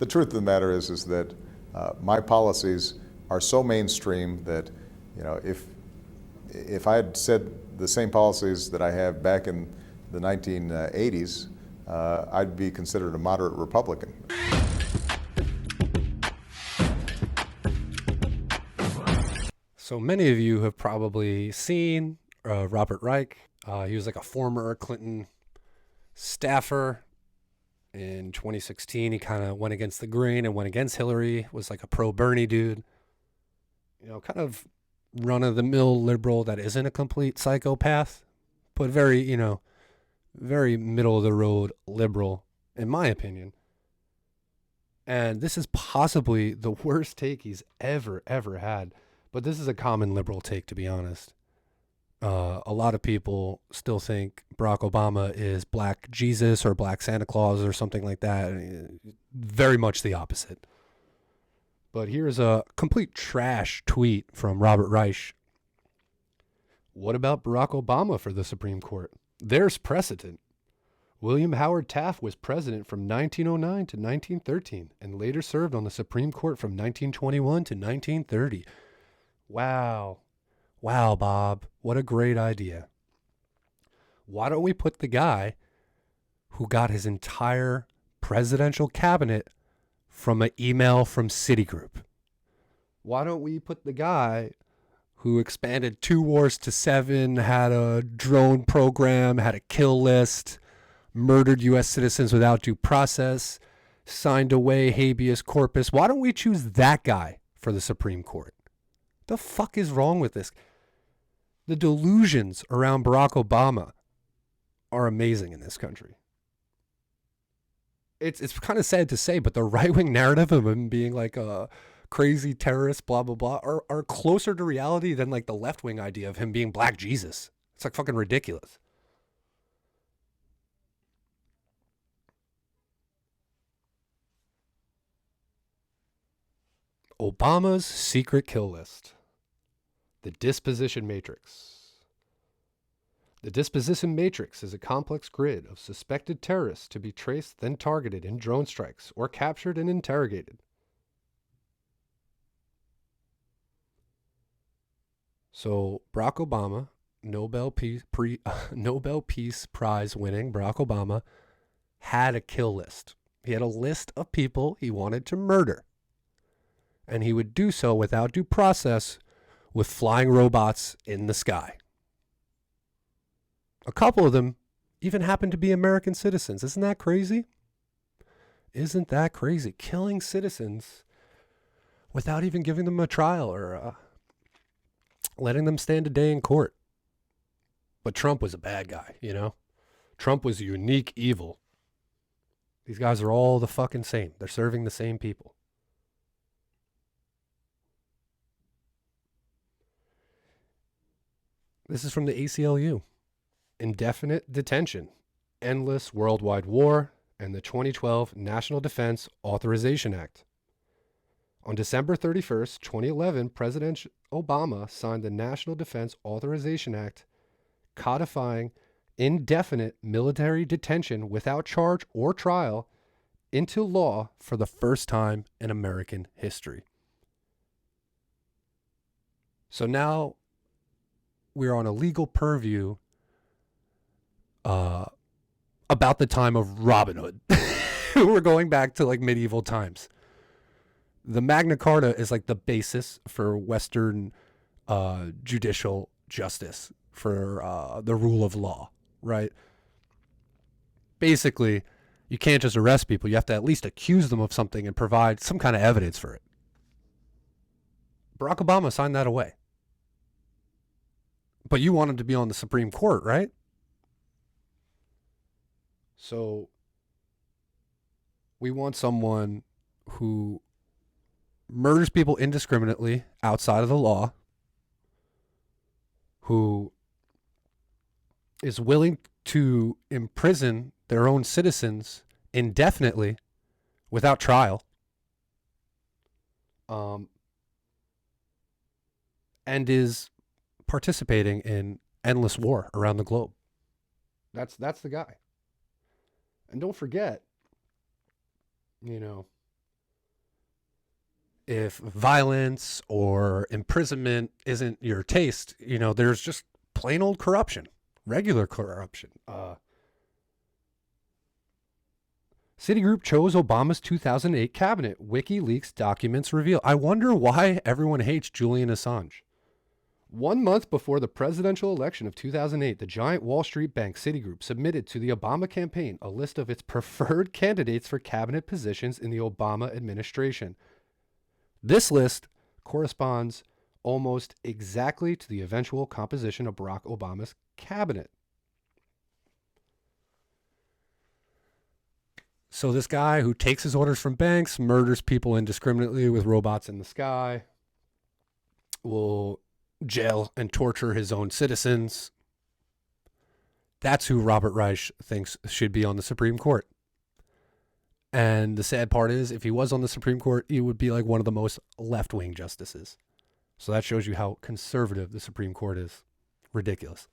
The truth of the matter is that my policies are so mainstream that, if I had said the same policies that I have back in the 1980s, I'd be considered a moderate Republican. So many of you have probably seen Robert Reich. He was like a former Clinton staffer. In 2016, he kind of went against the grain and went against Hillary, was like a pro-Bernie dude. Kind of run-of-the-mill liberal that isn't a complete psychopath, but very, very middle-of-the-road liberal, in my opinion. And this is possibly the worst take he's ever had. But this is a common liberal take, to be honest. A lot of people still think Barack Obama is Black Jesus or Black Santa Claus or something like that. Very much the opposite. But here's a complete trash tweet from Robert Reich. What about Barack Obama for the Supreme Court? There's precedent. William Howard Taft was president from 1909 to 1913 and later served on the Supreme Court from 1921 to 1930. Wow. Wow, Bob, what a great idea. Why don't we put the guy who got his entire presidential cabinet from an email from Citigroup? Why don't we put the guy who expanded 2 wars to 7, had a drone program, had a kill list, murdered U.S. citizens without due process, signed away habeas corpus? Why don't we choose that guy for the Supreme Court? The fuck is wrong with this? The delusions around Barack Obama are amazing in this country. It's kind of sad to say, but the right-wing narrative of him being like a crazy terrorist, blah, blah, blah, are closer to reality than like the left-wing idea of him being Black Jesus. It's like fucking ridiculous. Obama's secret kill list. The disposition matrix. The disposition matrix is a complex grid of suspected terrorists to be traced, then targeted in drone strikes or captured and interrogated. So Barack Obama, Nobel Peace Prize winning Barack Obama, had a kill list. He had a list of people he wanted to murder. And he would do so without due process with flying robots in the sky. A couple of them even happened to be American citizens. Isn't that crazy? Isn't that crazy? Killing citizens without even giving them a trial or letting them stand a day in court. But Trump was a bad guy, Trump was a unique evil. These guys are all the fucking same. They're serving the same people. This is from the ACLU. Indefinite detention, endless worldwide war, and the 2012 National Defense Authorization Act. On December 31st, 2011, President Obama signed the National Defense Authorization Act, codifying indefinite military detention without charge or trial into law for the first time in American history. So now we're on a legal purview about the time of Robin Hood. We're going back to like medieval times. The Magna Carta is like the basis for Western judicial justice, for the rule of law, right? Basically, you can't just arrest people. You have to at least accuse them of something and provide some kind of evidence for it. Barack Obama signed that away. But you want him to be on the Supreme Court, right? So we want someone who murders people indiscriminately outside of the law, who is willing to imprison their own citizens indefinitely without trial, and is participating in endless war around the globe. That's the guy. And don't forget, if violence or imprisonment isn't your taste, there's just plain old corruption, regular corruption. Citigroup chose Obama's 2008 cabinet. WikiLeaks documents reveal. I wonder why everyone hates Julian Assange. 1 month before the presidential election of 2008, the giant Wall Street bank Citigroup submitted to the Obama campaign a list of its preferred candidates for cabinet positions in the Obama administration. This list corresponds almost exactly to the eventual composition of Barack Obama's cabinet. So this guy who takes his orders from banks, murders people indiscriminately with robots in the sky, will jail and torture his own citizens. That's who Robert Reich thinks should be on the Supreme Court. And the sad part is, if he was on the Supreme Court, he would be like one of the most left-wing justices. So that shows you how conservative the Supreme Court is. Ridiculous.